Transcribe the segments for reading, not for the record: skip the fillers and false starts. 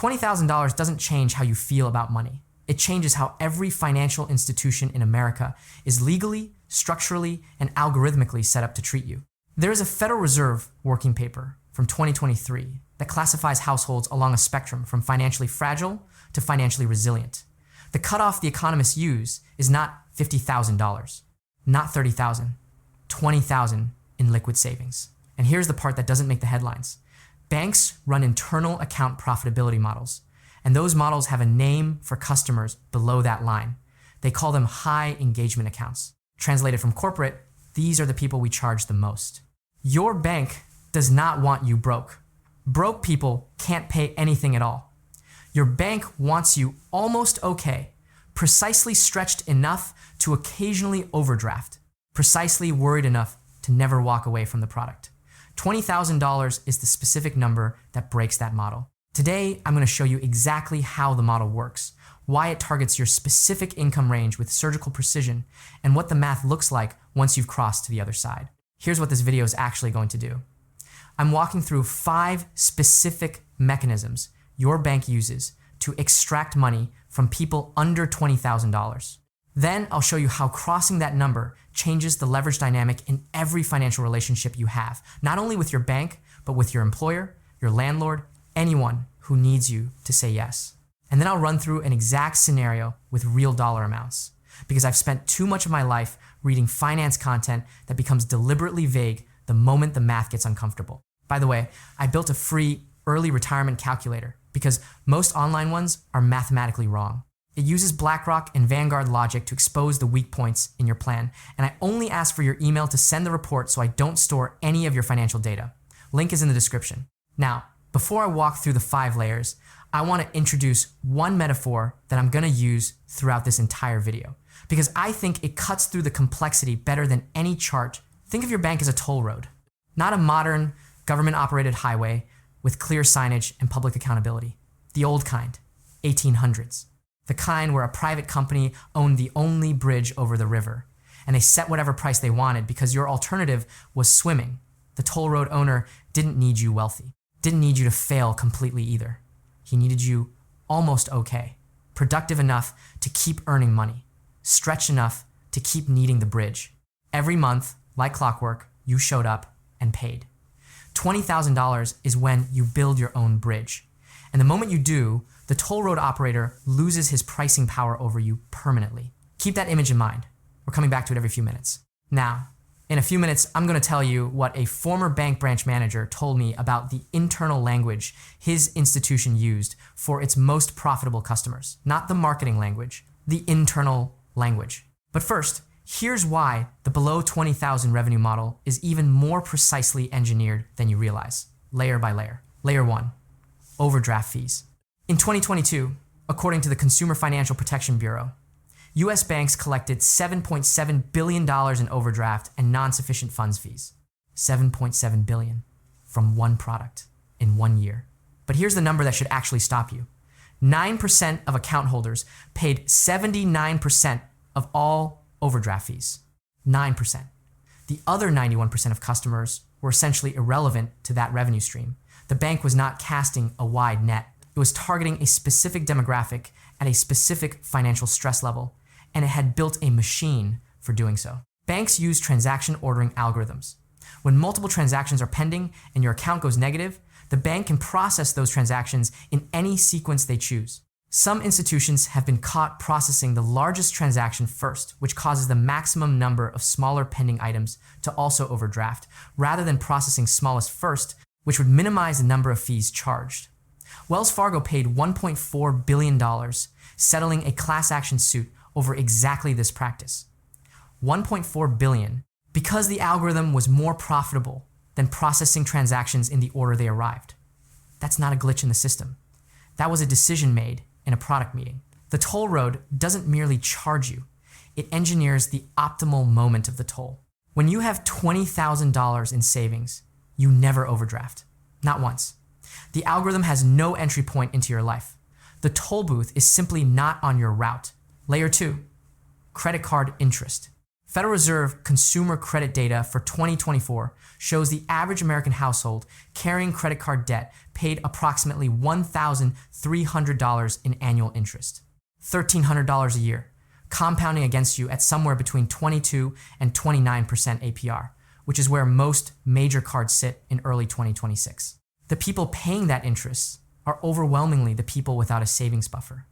$20,000 doesn't change how you feel about money. It changes how every financial institution in America is legally, structurally, and algorithmically set up to treat you. There is a Federal Reserve working paper from 2023 that classifies households along a spectrum from financially fragile to financially resilient. The cutoff the economists use is not $50,000, not $30,000, $20,000 in liquid savings. And here's the part that doesn't make the headlines. Banks run internal account profitability models, and those models have a name for customers below that line. They call them high engagement accounts. Translated from corporate, these are the people we charge the most. Your bank does not want you broke. Broke people can't pay anything at all. Your bank wants you almost okay, precisely stretched enough to occasionally overdraft, precisely worried enough to never walk away from the product. $20,000 is the specific number that breaks that model. Today, I'm going to show you exactly how the model works, why it targets your specific income range with surgical precision, and what the math looks like once you've crossed to the other side. Here's what this video is actually going to do. I'm walking through 5 specific mechanisms your bank uses to extract money from people under $20,000. Then I'll show you how crossing that number changes the leverage dynamic in every financial relationship you have, not only with your bank, but with your employer, your landlord, anyone who needs you to say yes. And then I'll run through an exact scenario with real dollar amounts, because I've spent too much of my life reading finance content that becomes deliberately vague the moment the math gets uncomfortable. By the way, I built a free early retirement calculator because most online ones are mathematically wrong. It uses BlackRock and Vanguard logic to expose the weak points in your plan, and I only ask for your email to send the report so I don't store any of your financial data. Link is in the description. Now, before I walk through the 5 layers, I want to introduce one metaphor that I'm going to use throughout this entire video, because I think it cuts through the complexity better than any chart. Think of your bank as a toll road, not a modern government-operated highway with clear signage and public accountability. The old kind, 1800s. The kind where a private company owned the only bridge over the river, and they set whatever price they wanted because your alternative was swimming. The toll road owner didn't need you wealthy, didn't need you to fail completely either. He needed you almost okay, productive enough to keep earning money, stretched enough to keep needing the bridge. Every month, like clockwork, you showed up and paid. $20,000 is when you build your own bridge. And the moment you do, the toll road operator loses his pricing power over you permanently. Keep that image in mind. We're coming back to it every few minutes. Now, in a few minutes, I'm going to tell you what a former bank branch manager told me about the internal language his institution used for its most profitable customers. Not the marketing language, the internal language. But first, here's why the below 20,000 revenue model is even more precisely engineered than you realize, layer by layer. Layer 1, overdraft fees. In 2022, according to the Consumer Financial Protection Bureau, U.S. banks collected $7.7 billion in overdraft and non-sufficient funds fees. $7.7 billion from one product in 1 year. But here's the number that should actually stop you. 9% of account holders paid 79% of all overdraft fees. 9%. The other 91% of customers were essentially irrelevant to that revenue stream. The bank was not casting a wide net. It was targeting a specific demographic at a specific financial stress level, and it had built a machine for doing so. Banks use transaction ordering algorithms. When multiple transactions are pending and your account goes negative, the bank can process those transactions in any sequence they choose. Some institutions have been caught processing the largest transaction first, which causes the maximum number of smaller pending items to also overdraft, rather than processing smallest first, which would minimize the number of fees charged. Wells Fargo paid $1.4 billion settling a class action suit over exactly this practice. $1.4 billion because the algorithm was more profitable than processing transactions in the order they arrived. That's not a glitch in the system. That was a decision made in a product meeting. The toll road doesn't merely charge you, it engineers the optimal moment of the toll. When you have $20,000 in savings, you never overdraft. Not once. The algorithm has no entry point into your life. The toll booth is simply not on your route. Layer 2, credit card interest. Federal Reserve consumer credit data for 2024 shows the average American household carrying credit card debt paid approximately $1,300 in annual interest, $1,300 a year, compounding against you at somewhere between 22 and 29% APR, which is where most major cards sit in early 2026. The people paying that interest are overwhelmingly the people without a savings buffer.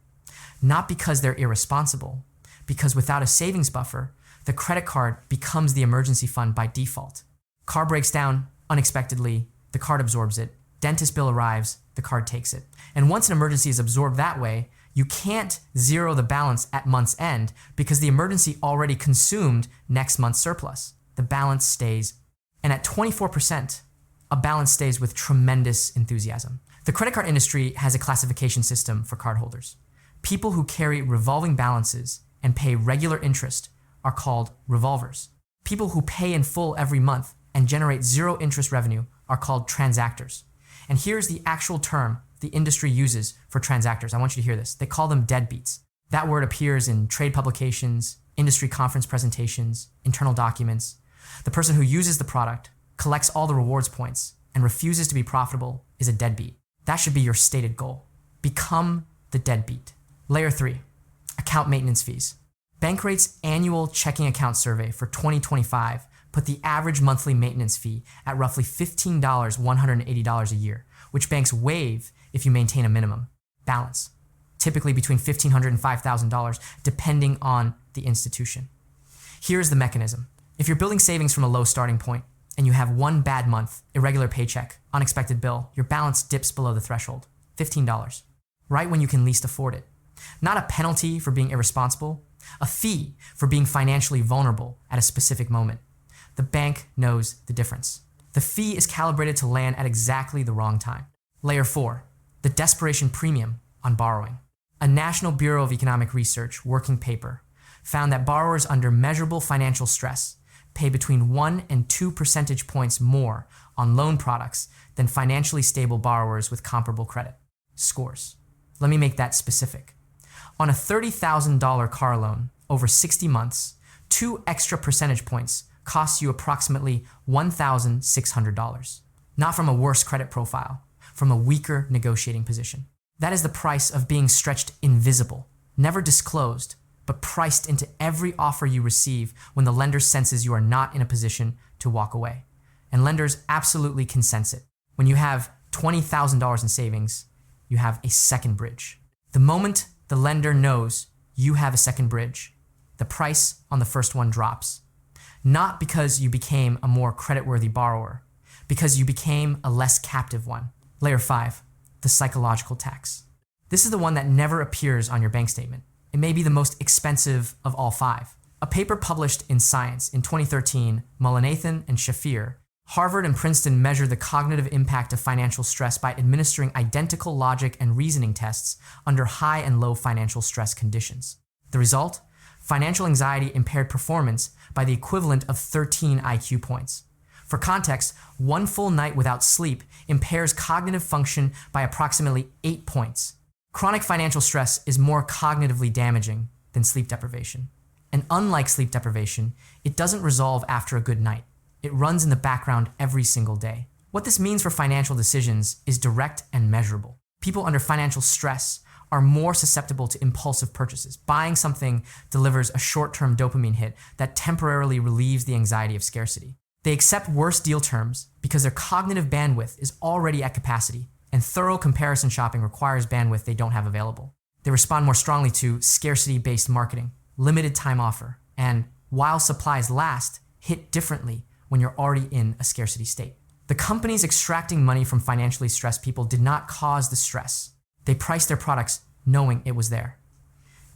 Not because they're irresponsible, because without a savings buffer, the credit card becomes the emergency fund by default. Car breaks down unexpectedly, the card absorbs it. Dentist bill arrives, the card takes it. And once an emergency is absorbed that way, you can't zero the balance at month's end because the emergency already consumed next month's surplus. The balance stays. And at 24%, a balance stays with tremendous enthusiasm. The credit card industry has a classification system for cardholders. People who carry revolving balances and pay regular interest are called revolvers. People who pay in full every month and generate zero interest revenue are called transactors. And here's the actual term the industry uses for transactors. I want you to hear this. They call them deadbeats. That word appears in trade publications, industry conference presentations, internal documents. The person who uses the product, collects all the rewards points, and refuses to be profitable is a deadbeat. That should be your stated goal. Become the deadbeat. Layer 3, account maintenance fees. Bankrate's annual checking account survey for 2025 put the average monthly maintenance fee at roughly $180 a year, which banks waive if you maintain a minimum balance, typically between $1,500 and $5,000, depending on the institution. Here's the mechanism. If you're building savings from a low starting point and you have one bad month, irregular paycheck, unexpected bill, your balance dips below the threshold, $15, right when you can least afford it. Not a penalty for being irresponsible, a fee for being financially vulnerable at a specific moment. The bank knows the difference. The fee is calibrated to land at exactly the wrong time. Layer 4, the desperation premium on borrowing. A National Bureau of Economic Research working paper found that borrowers under measurable financial stress pay between 1 and 2 percentage points more on loan products than financially stable borrowers with comparable credit scores. Let me make that specific. On a $30,000 car loan over 60 months, 2 extra percentage points costs you approximately $1,600. Not from a worse credit profile, from a weaker negotiating position. That is the price of being stretched invisible, never disclosed, but priced into every offer you receive when the lender senses you are not in a position to walk away. And lenders absolutely can sense it. When you have $20,000 in savings, you have a second bridge. The moment the lender knows you have a second bridge, the price on the first one drops. Not because you became a more creditworthy borrower, because you became a less captive one. Layer 5, the psychological tax. This is the one that never appears on your bank statement. It may be the most expensive of all 5. A paper published in Science in 2013, Mullainathan and Shafir, Harvard and Princeton measured the cognitive impact of financial stress by administering identical logic and reasoning tests under high and low financial stress conditions. The result? Financial anxiety impaired performance by the equivalent of 13 IQ points. For context, 1 full night without sleep impairs cognitive function by approximately 8 points. Chronic financial stress is more cognitively damaging than sleep deprivation. And unlike sleep deprivation, it doesn't resolve after a good night. It runs in the background every single day. What this means for financial decisions is direct and measurable. People under financial stress are more susceptible to impulsive purchases. Buying something delivers a short-term dopamine hit that temporarily relieves the anxiety of scarcity. They accept worse deal terms because their cognitive bandwidth is already at capacity, and thorough comparison shopping requires bandwidth they don't have available. They respond more strongly to scarcity-based marketing, limited time offer, and while supplies last, hit differently when you're already in a scarcity state. The companies extracting money from financially stressed people did not cause the stress. They priced their products knowing it was there.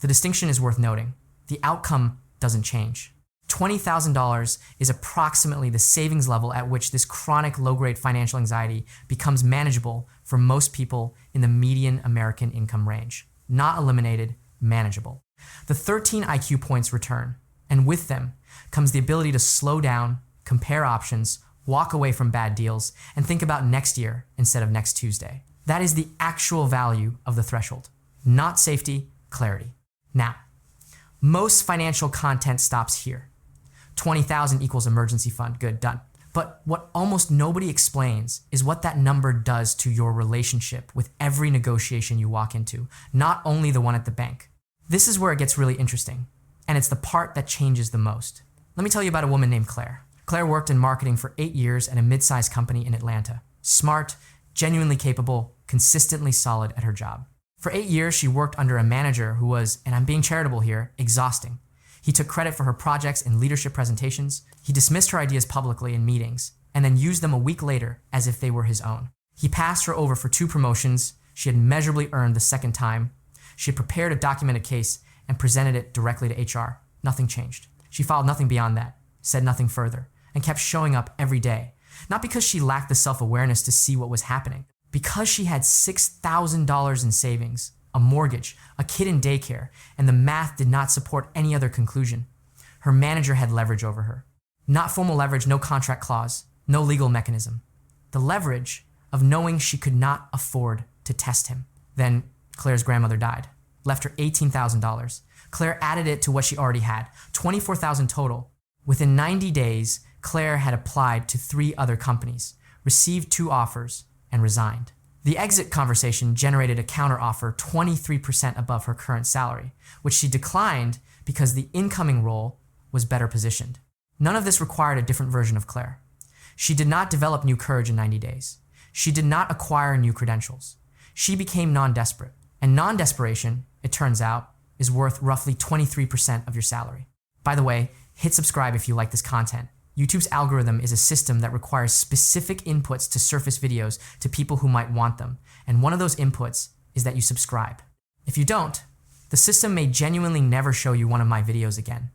The distinction is worth noting. The outcome doesn't change. $20,000 is approximately the savings level at which this chronic low-grade financial anxiety becomes manageable for most people in the median American income range. Not eliminated, manageable. The 13 IQ points return, and with them comes the ability to slow down, compare options, walk away from bad deals, and think about next year instead of next Tuesday. That is the actual value of the threshold, not safety, clarity. Now, most financial content stops here. 20,000 equals emergency fund. Good, done. But what almost nobody explains is what that number does to your relationship with every negotiation you walk into, not only the one at the bank. This is where it gets really interesting, and it's the part that changes the most. Let me tell you about a woman named Claire. Claire worked in marketing for 8 years at a mid-sized company in Atlanta. Smart, genuinely capable, consistently solid at her job. For 8 years, she worked under a manager who was, and I'm being charitable here, exhausting. He took credit for her projects and leadership presentations. He dismissed her ideas publicly in meetings, and then used them a week later as if they were his own. He passed her over for 2 promotions she had measurably earned the second time. She had prepared a documented case and presented it directly to HR. Nothing changed. She filed nothing beyond that, said nothing further, and kept showing up every day. Not because she lacked the self-awareness to see what was happening, because she had $6,000 in savings, a mortgage, a kid in daycare, and the math did not support any other conclusion. Her manager had leverage over her. Not formal leverage, no contract clause, no legal mechanism. The leverage of knowing she could not afford to test him. Then Claire's grandmother died, left her $18,000. Claire added it to what she already had, $24,000 total. Within 90 days, Claire had applied to 3 other companies, received 2 offers, and resigned. The exit conversation generated a counteroffer 23% above her current salary, which she declined because the incoming role was better positioned. None of this required a different version of Claire. She did not develop new courage in 90 days. She did not acquire new credentials. She became non-desperate. And non-desperation, it turns out, is worth roughly 23% of your salary. By the way, hit subscribe if you like this content. YouTube's algorithm is a system that requires specific inputs to surface videos to people who might want them, and one of those inputs is that you subscribe. If you don't, the system may genuinely never show you one of my videos again.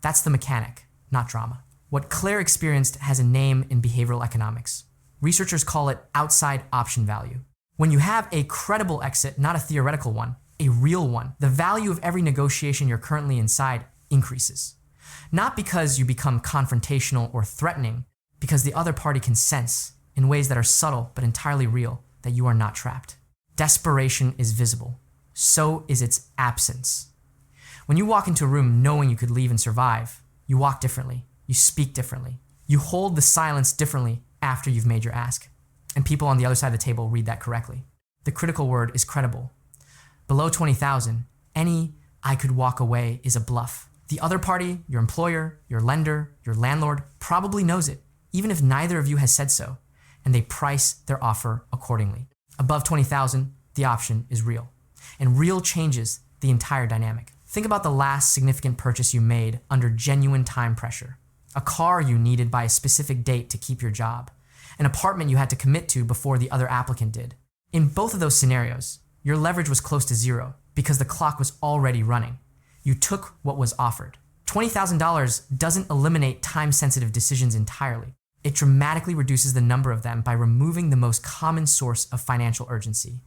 That's the mechanic, not drama. What Claire experienced has a name in behavioral economics. Researchers call it outside option value. When you have a credible exit, not a theoretical one, a real one, the value of every negotiation you're currently inside increases. Not because you become confrontational or threatening, because the other party can sense, in ways that are subtle but entirely real, that you are not trapped. Desperation is visible. So is its absence. When you walk into a room knowing you could leave and survive, you walk differently, you speak differently, you hold the silence differently after you've made your ask. And people on the other side of the table read that correctly. The critical word is credible. Below 20,000, any "I could walk away" is a bluff. The other party, your employer, your lender, your landlord, probably knows it, even if neither of you has said so, and they price their offer accordingly. Above 20,000, the option is real. And real changes the entire dynamic. Think about the last significant purchase you made under genuine time pressure. A car you needed by a specific date to keep your job. An apartment you had to commit to before the other applicant did. In both of those scenarios, your leverage was close to zero because the clock was already running. You took what was offered. $20,000 doesn't eliminate time-sensitive decisions entirely. It dramatically reduces the number of them by removing the most common source of financial urgency.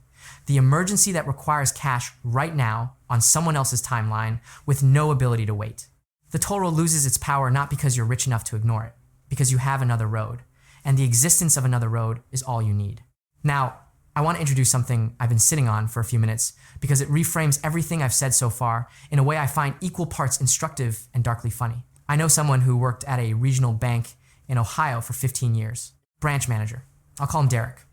The emergency that requires cash right now on someone else's timeline with no ability to wait. The toll road loses its power not because you're rich enough to ignore it, because you have another road, and the existence of another road is all you need. Now, I want to introduce something I've been sitting on for a few minutes because it reframes everything I've said so far in a way I find equal parts instructive and darkly funny. I know someone who worked at a regional bank in Ohio for 15 years. Branch manager. I'll call him Derek.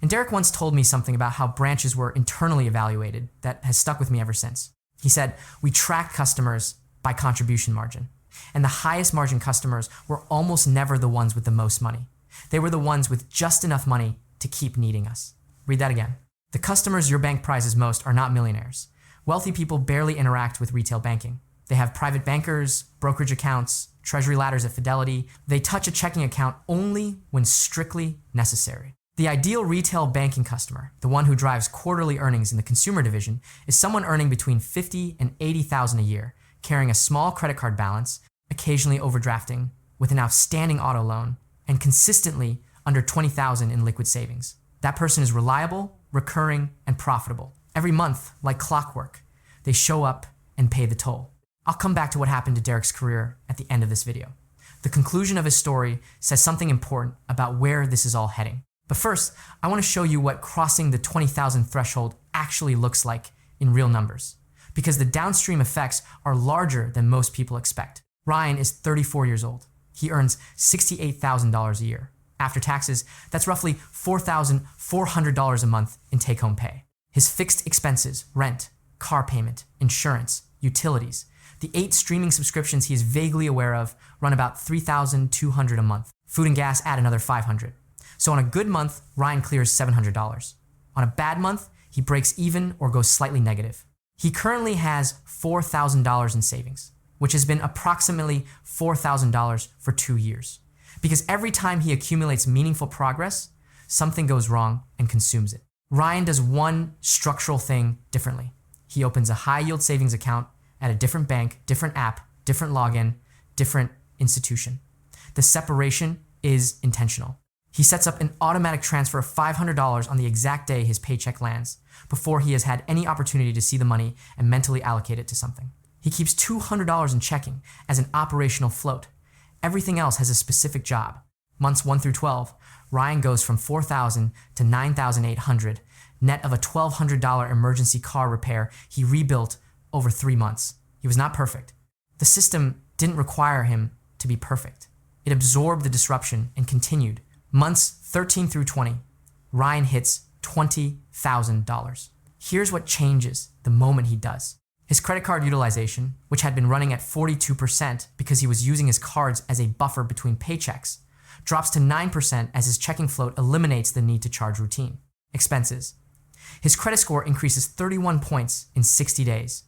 And Derek once told me something about how branches were internally evaluated that has stuck with me ever since. He said, "We track customers by contribution margin. And the highest margin customers were almost never the ones with the most money. They were the ones with just enough money to keep needing us." Read that again. The customers your bank prizes most are not millionaires. Wealthy people barely interact with retail banking. They have private bankers, brokerage accounts, treasury ladders at Fidelity. They touch a checking account only when strictly necessary. The ideal retail banking customer, the one who drives quarterly earnings in the consumer division, is someone earning between $50,000 and $80,000 a year, carrying a small credit card balance, occasionally overdrafting, with an outstanding auto loan, and consistently under $20,000 in liquid savings. That person is reliable, recurring, and profitable. Every month, like clockwork, they show up and pay the toll. I'll come back to what happened to Derek's career at the end of this video. The conclusion of his story says something important about where this is all heading. But first, I want to show you what crossing the 20,000 threshold actually looks like in real numbers, because the downstream effects are larger than most people expect. Ryan is 34 years old. He earns $68,000 a year. After taxes, that's roughly $4,400 a month in take-home pay. His fixed expenses, rent, car payment, insurance, utilities, the 8 streaming subscriptions he is vaguely aware of run about $3,200 a month. Food and gas add another $500. So on a good month, Ryan clears $700. On a bad month, he breaks even or goes slightly negative. He currently has $4,000 in savings, which has been approximately $4,000 for 2 years. Because every time he accumulates meaningful progress, something goes wrong and consumes it. Ryan does one structural thing differently. He opens a high-yield savings account at a different bank, different app, different login, different institution. The separation is intentional. He sets up an automatic transfer of $500 on the exact day his paycheck lands, before he has had any opportunity to see the money and mentally allocate it to something. He keeps $200 in checking as an operational float. Everything else has a specific job. Months 1 through 12, Ryan goes from $4,000 to $9,800, net of a $1,200 emergency car repair he rebuilt over 3 months. He was not perfect. The system didn't require him to be perfect. It absorbed the disruption and continued. Months 13 through 20, Ryan hits $20,000. Here's what changes the moment he does. His credit card utilization, which had been running at 42% because he was using his cards as a buffer between paychecks, drops to 9% as his checking float eliminates the need to charge routine expenses. His credit score increases 31 points in 60 days.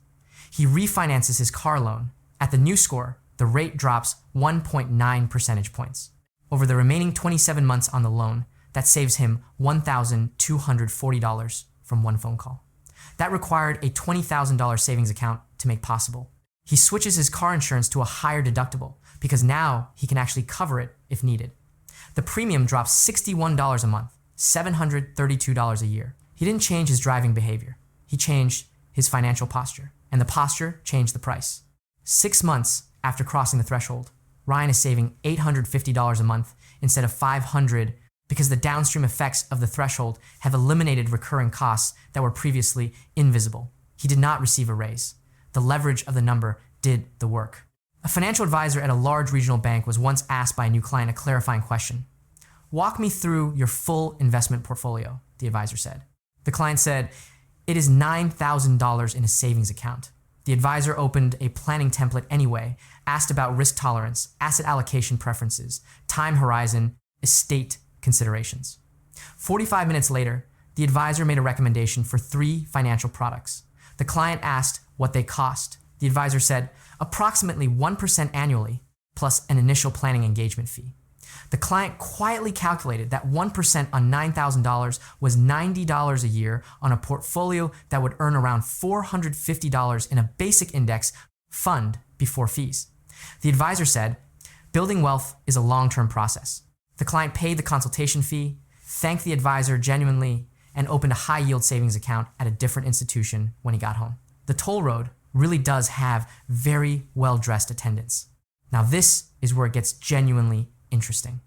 He refinances his car loan. At the new score, the rate drops 1.9 percentage points. Over the remaining 27 months on the loan, that saves him $1,240 from one phone call. That required a $20,000 savings account to make possible. He switches his car insurance to a higher deductible because now he can actually cover it if needed. The premium drops $61 a month, $732 a year. He didn't change his driving behavior. He changed his financial posture, and the posture changed the price. 6 months after crossing the threshold, Ryan is saving $850 a month instead of $500 because the downstream effects of the threshold have eliminated recurring costs that were previously invisible. He did not receive a raise. The leverage of the number did the work. A financial advisor at a large regional bank was once asked by a new client a clarifying question. "Walk me through your full investment portfolio," the advisor said. The client said, "It is $9,000 in a savings account." The advisor opened a planning template anyway, asked about risk tolerance, asset allocation preferences, time horizon, estate considerations. 45 minutes later, the advisor made a recommendation for 3 financial products. The client asked what they cost. The advisor said, approximately 1% annually, plus an initial planning engagement fee. The client quietly calculated that 1% on $9,000 was $90 a year on a portfolio that would earn around $450 in a basic index fund before fees. The advisor said, building wealth is a long-term process. The client paid the consultation fee, thanked the advisor genuinely, and opened a high-yield savings account at a different institution when he got home. The toll road really does have very well-dressed attendants. Now this is where it gets genuinely interesting.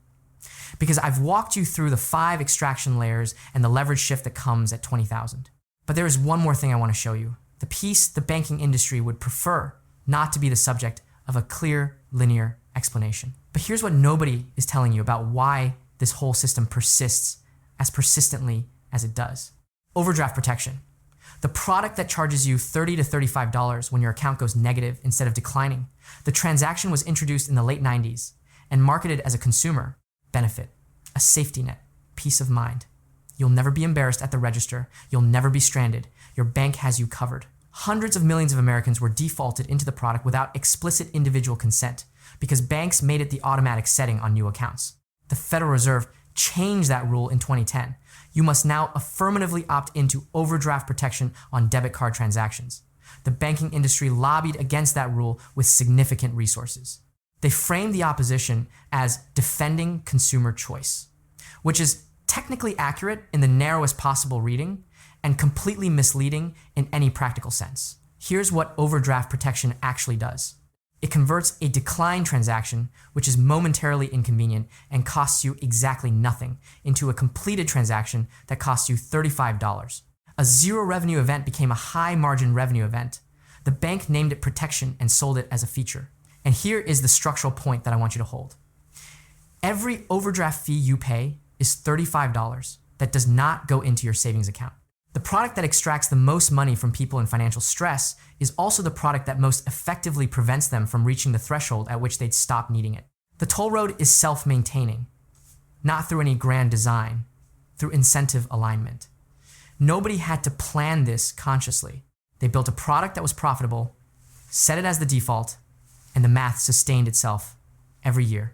Because I've walked you through the 5 extraction layers and the leverage shift that comes at 20,000. But there is one more thing I want to show you. The piece the banking industry would prefer not to be the subject of a clear, linear explanation. But here's what nobody is telling you about why this whole system persists as persistently as it does. Overdraft protection. The product that charges you $30 to $35 when your account goes negative instead of declining. The transaction was introduced in the late 90s and marketed as a consumer benefit, a safety net, peace of mind. You'll never be embarrassed at the register. You'll never be stranded. Your bank has you covered. Hundreds of millions of Americans were defaulted into the product without explicit individual consent because banks made it the automatic setting on new accounts. The Federal Reserve changed that rule in 2010. You must now affirmatively opt into overdraft protection on debit card transactions. The banking industry lobbied against that rule with significant resources. They framed the opposition as defending consumer choice, which is technically accurate in the narrowest possible reading and completely misleading in any practical sense. Here's what overdraft protection actually does. It converts a decline transaction, which is momentarily inconvenient and costs you exactly nothing, into a completed transaction that costs you $35. A zero revenue event became a high margin revenue event. The bank named it protection and sold it as a feature. And here is the structural point that I want you to hold. Every overdraft fee you pay is $35 that does not go into your savings account. The product that extracts the most money from people in financial stress is also the product that most effectively prevents them from reaching the threshold at which they'd stop needing it. The toll road is self-maintaining, not through any grand design, through incentive alignment. Nobody had to plan this consciously. They built a product that was profitable, set it as the default, and the math sustained itself every year,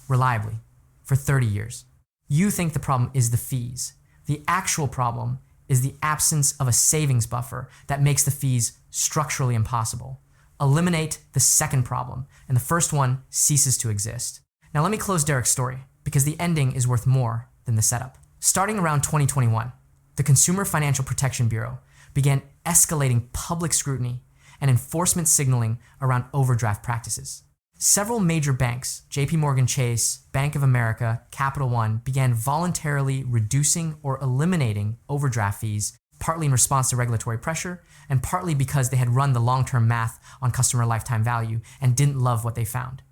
reliably, for 30 years. You think the problem is the fees. The actual problem is the absence of a savings buffer that makes the fees structurally impossible. Eliminate the second problem, and the first one ceases to exist. Now let me close Derek's story, because the ending is worth more than the setup. Starting around 2021, the Consumer Financial Protection Bureau began escalating public scrutiny and enforcement signaling around overdraft practices. Several major banks, JPMorgan Chase, Bank of America, Capital One, began voluntarily reducing or eliminating overdraft fees, partly in response to regulatory pressure, and partly because they had run the long-term math on customer lifetime value and didn't love what they found.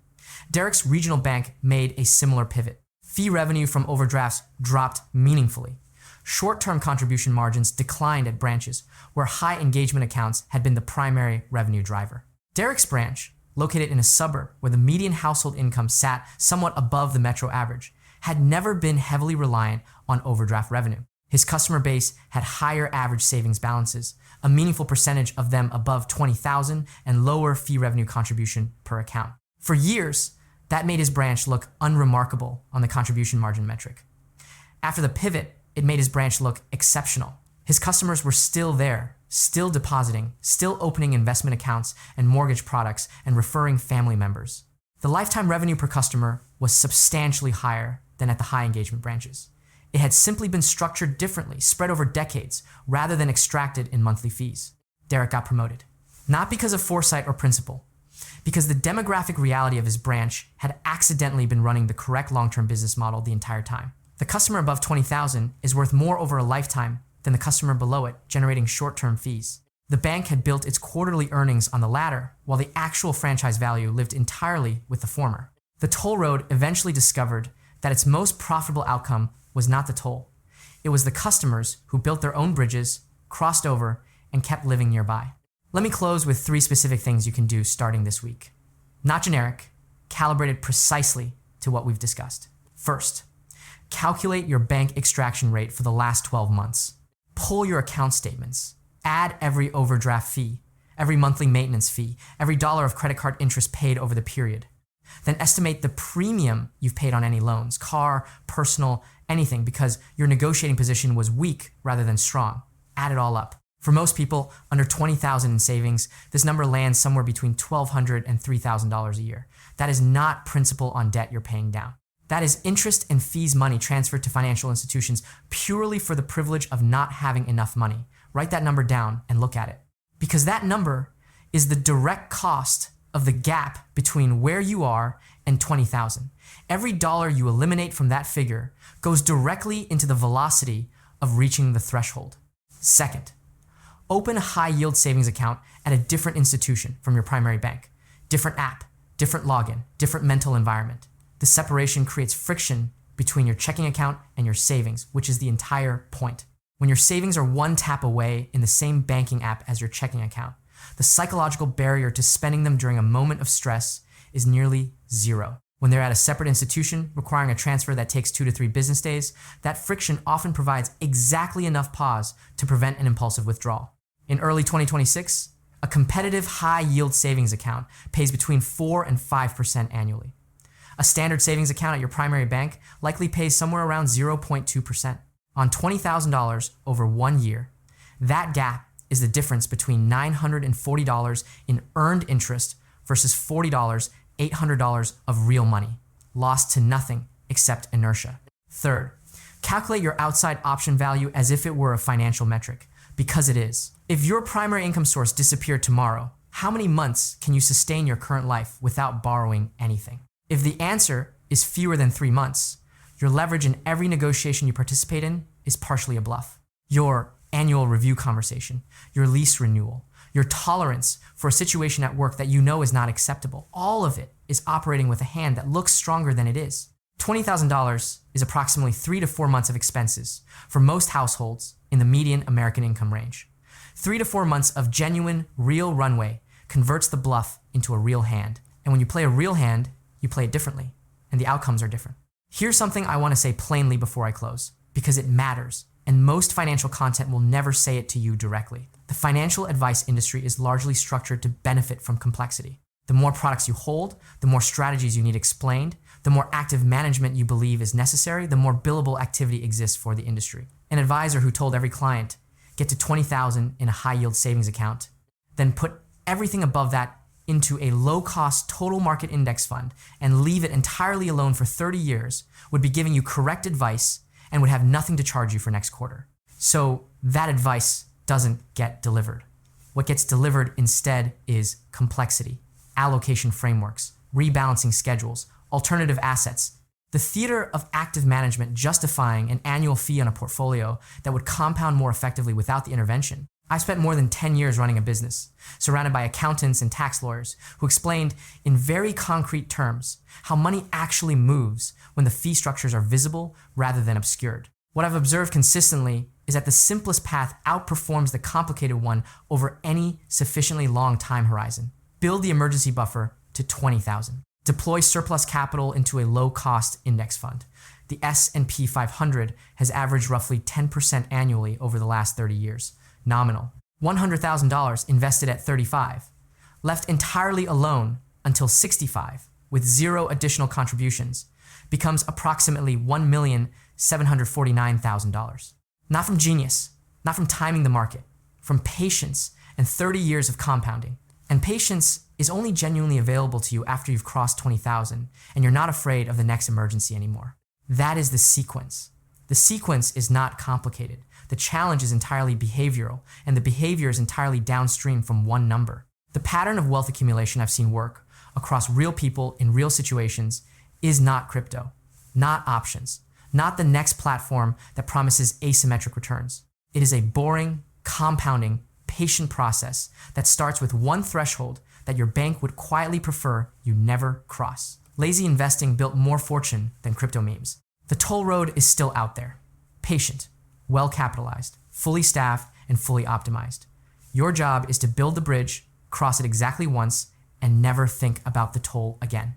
Derek's regional bank made a similar pivot. Fee revenue from overdrafts dropped meaningfully. Short-term contribution margins declined at branches where high engagement accounts had been the primary revenue driver. Derek's branch, located in a suburb where the median household income sat somewhat above the metro average, had never been heavily reliant on overdraft revenue. His customer base had higher average savings balances, a meaningful percentage of them above $20,000, and lower fee revenue contribution per account. For years, that made his branch look unremarkable on the contribution margin metric. After the pivot, it made his branch look exceptional. His customers were still there, still depositing, still opening investment accounts and mortgage products and referring family members. The lifetime revenue per customer was substantially higher than at the high engagement branches. It had simply been structured differently, spread over decades, rather than extracted in monthly fees. Derek got promoted. Not because of foresight or principle, because the demographic reality of his branch had accidentally been running the correct long-term business model the entire time. The customer above $20,000 is worth more over a lifetime than the customer below it, generating short-term fees. The bank had built its quarterly earnings on the latter, while the actual franchise value lived entirely with the former. The toll road eventually discovered that its most profitable outcome was not the toll. It was the customers who built their own bridges, crossed over, and kept living nearby. Let me close with 3 specific things you can do starting this week. Not generic, calibrated precisely to what we've discussed. First, calculate your bank extraction rate for the last 12 months. Pull your account statements. Add every overdraft fee, every monthly maintenance fee, every dollar of credit card interest paid over the period. Then estimate the premium you've paid on any loans, car, personal, anything, because your negotiating position was weak rather than strong. Add it all up. For most people, under $20,000 in savings, this number lands somewhere between $1,200 and $3,000 a year. That is not principal on debt you're paying down. That is interest and fees money transferred to financial institutions purely for the privilege of not having enough money. Write that number down and look at it. Because that number is the direct cost of the gap between where you are and $20,000. Every dollar you eliminate from that figure goes directly into the velocity of reaching the threshold. Second, open a high-yield savings account at a different institution from your primary bank. Different app, different login, different mental environment. The separation creates friction between your checking account and your savings, which is the entire point. When your savings are one tap away in the same banking app as your checking account, the psychological barrier to spending them during a moment of stress is nearly zero. When they're at a separate institution requiring a transfer that takes 2 to 3 business days, that friction often provides exactly enough pause to prevent an impulsive withdrawal. In early 2026, a competitive high-yield savings account pays between 4 and 5% annually. A standard savings account at your primary bank likely pays somewhere around 0.2%. On $20,000 over 1 year, that gap is the difference between $940 in earned interest versus $800 of real money, lost to nothing except inertia. Third, calculate your outside option value as if it were a financial metric, because it is. If your primary income source disappeared tomorrow, how many months can you sustain your current life without borrowing anything? If the answer is fewer than 3 months, your leverage in every negotiation you participate in is partially a bluff. Your annual review conversation, your lease renewal, your tolerance for a situation at work that you know is not acceptable. All of it is operating with a hand that looks stronger than it is. $20,000 is approximately 3 to 4 months of expenses for most households in the median American income range. 3 to 4 months of genuine, real runway converts the bluff into a real hand. And when you play a real hand, you play it differently, and the outcomes are different. Here's something I want to say plainly before I close, because it matters, and most financial content will never say it to you directly. The financial advice industry is largely structured to benefit from complexity. The more products you hold, the more strategies you need explained, the more active management you believe is necessary, the more billable activity exists for the industry. An advisor who told every client, get to $20,000 in a high-yield savings account, then put everything above that into a low-cost total market index fund and leave it entirely alone for 30 years would be giving you correct advice and would have nothing to charge you for next quarter. So that advice doesn't get delivered. What gets delivered instead is complexity, allocation frameworks, rebalancing schedules, alternative assets, the theater of active management justifying an annual fee on a portfolio that would compound more effectively without the intervention. I spent more than 10 years running a business, surrounded by accountants and tax lawyers who explained in very concrete terms how money actually moves when the fee structures are visible rather than obscured. What I've observed consistently is that the simplest path outperforms the complicated one over any sufficiently long time horizon. Build the emergency buffer to $20,000. Deploy surplus capital into a low-cost index fund. The S&P 500 has averaged roughly 10% annually over the last 30 years. Nominal. $100,000 invested at 35, left entirely alone until 65, with zero additional contributions, becomes approximately $1,749,000. Not from genius, not from timing the market, from patience and 30 years of compounding. And patience is only genuinely available to you after you've crossed 20,000 and you're not afraid of the next emergency anymore. That is the sequence. The sequence is not complicated. The challenge is entirely behavioral, and the behavior is entirely downstream from one number. The pattern of wealth accumulation I've seen work across real people in real situations is not crypto, not options, not the next platform that promises asymmetric returns. It is a boring, compounding, patient process that starts with one threshold that your bank would quietly prefer you never cross. Lazy investing built more fortune than crypto memes. The toll road is still out there. Patient, well-capitalized, fully staffed, and fully optimized. Your job is to build the bridge, cross it exactly once, and never think about the toll again.